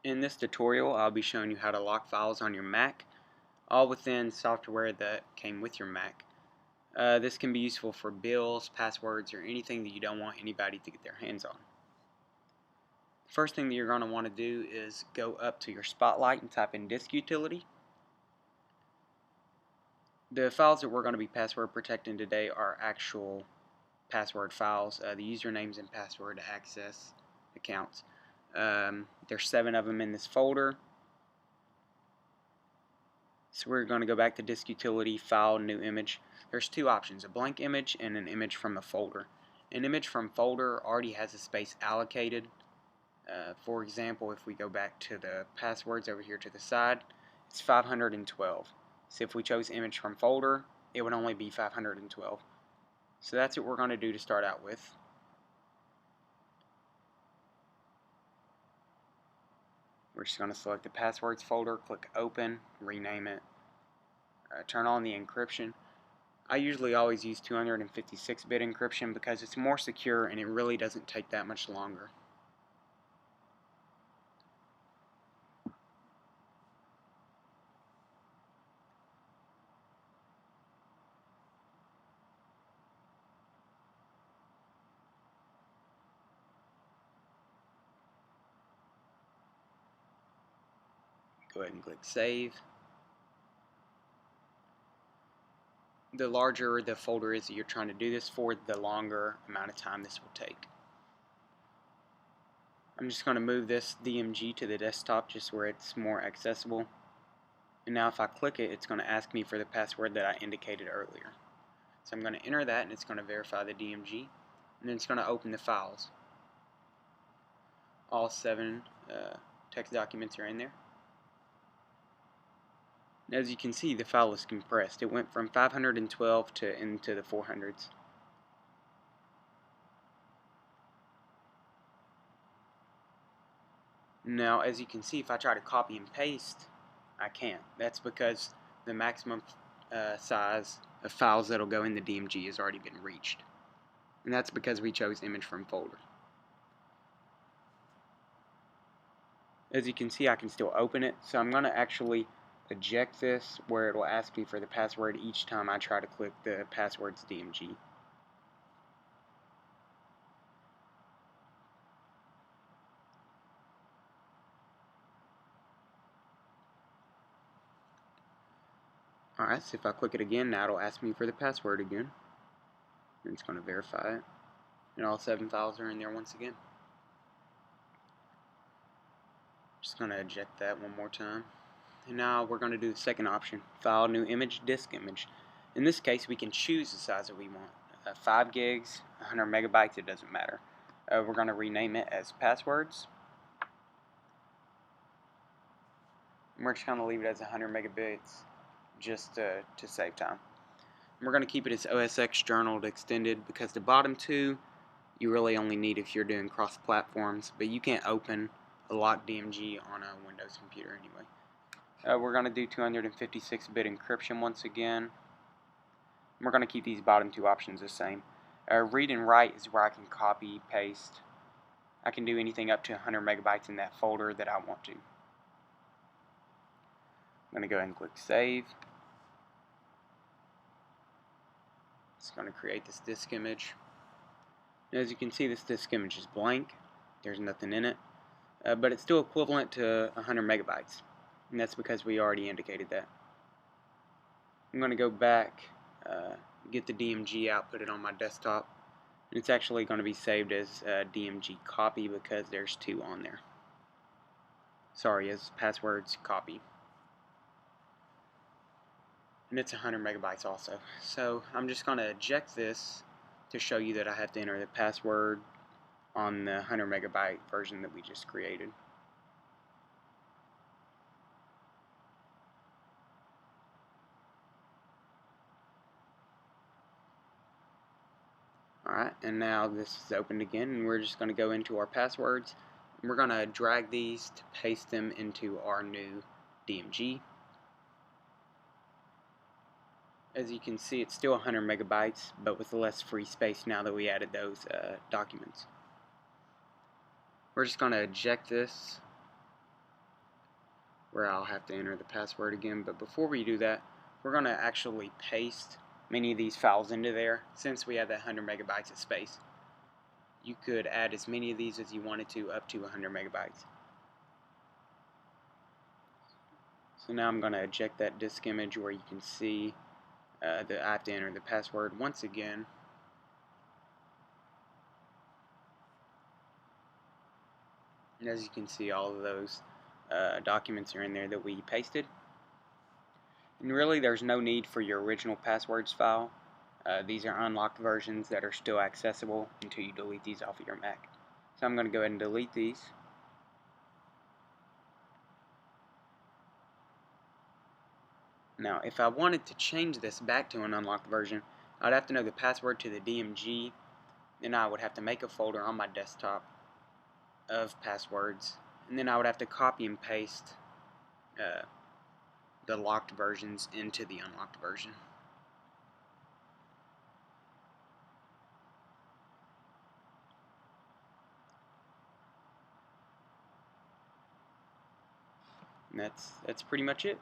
In this tutorial, I'll be showing you how to lock files on your Mac, all within software that came with your Mac. This can be useful for bills, passwords, or anything that you don't want anybody to get their hands on. The first thing that you're going to want to do is go up to your Spotlight and type in Disk Utility. The files that we're going to be password protecting today are actual password files, the usernames and password to access accounts. There's 7 of them in this folder. So we're going to go back to Disk Utility, File, New Image. There's 2 options, a blank image and an image from a folder. An image from folder already has a space allocated. For example, if we go back to the passwords over here to the side, it's 512. So if we chose image from folder, it would only be 512. So that's what we're going to do to start out with. We're just going to select the passwords folder, click open, rename it, turn on the encryption. I usually always use 256-bit encryption because it's more secure and it really doesn't take that much longer. Go ahead and click save. The larger the folder is that you're trying to do this for, the longer amount of time this will take. I'm just going to move this DMG to the desktop just where it's more accessible. And now if I click it, it's going to ask me for the password that I indicated earlier. So I'm going to enter that and it's going to verify the DMG. And then it's going to open the files. All 7 text documents are in there. As you can see, the file is compressed. It went from 512 to into the 400s. Now, as you can see, if I try to copy and paste, I can't. That's because the maximum size of files that'll go in the DMG has already been reached. And that's because we chose image from folder. As you can see, I can still open it, so I'm going to actually eject this where it will ask me for the password each time I try to click the passwords DMG. Alright, so if I click it again, now it'll ask me for the password again. And it's going to verify it. And all 7 files are in there once again. Just going to eject that one more time. And now we're going to do the second option, File, New Image, Disk Image. In this case, we can choose the size that we want. 5 gigs, 100 megabytes, it doesn't matter. We're going to rename it as Passwords. And we're just going to leave it as 100 megabytes just to save time. And we're going to keep it as OSX journaled extended because the bottom 2 you really only need if you're doing cross-platforms, but you can't open a locked DMG on a Windows computer anyway. We're going to do 256-bit encryption once again. We're going to keep these bottom 2 options the same. Read and write is where I can copy, paste. I can do anything up to 100 megabytes in that folder that I want to. I'm going to go ahead and click save. It's going to create this disk image. And as you can see, this disk image is blank. There's nothing in it. But it's still equivalent to 100 megabytes. And that's because we already indicated that. I'm going to go back, get the DMG out, put it on my desktop. And it's actually going to be saved as DMG copy because there's 2 on there. Sorry, as passwords copy. And it's 100 megabytes also. So I'm just going to eject this to show you that I have to enter the password on the 100 megabyte version that we just created. Alright, and now this is opened again, and we're just going to go into our passwords, and we're going to drag these to paste them into our new DMG. As you can see, it's still 100 megabytes, but with less free space now that we added those documents. We're just going to eject this, where I'll have to enter the password again. But before we do that, we're going to actually paste many of these files into there, since we have that 100 megabytes of space. You could add as many of these as you wanted to, up to 100 megabytes. So now I'm going to eject that disk image where you can see that I have to enter the password once again. And as you can see, all of those documents are in there that we pasted. And really, there's no need for your original passwords file. These are unlocked versions that are still accessible until you delete these off of your Mac. So I'm going to go ahead and delete these. Now, if I wanted to change this back to an unlocked version, I'd have to know the password to the DMG. Then I would have to make a folder on my desktop of passwords, and then I would have to copy and paste the locked versions into the unlocked version. And that's pretty much it.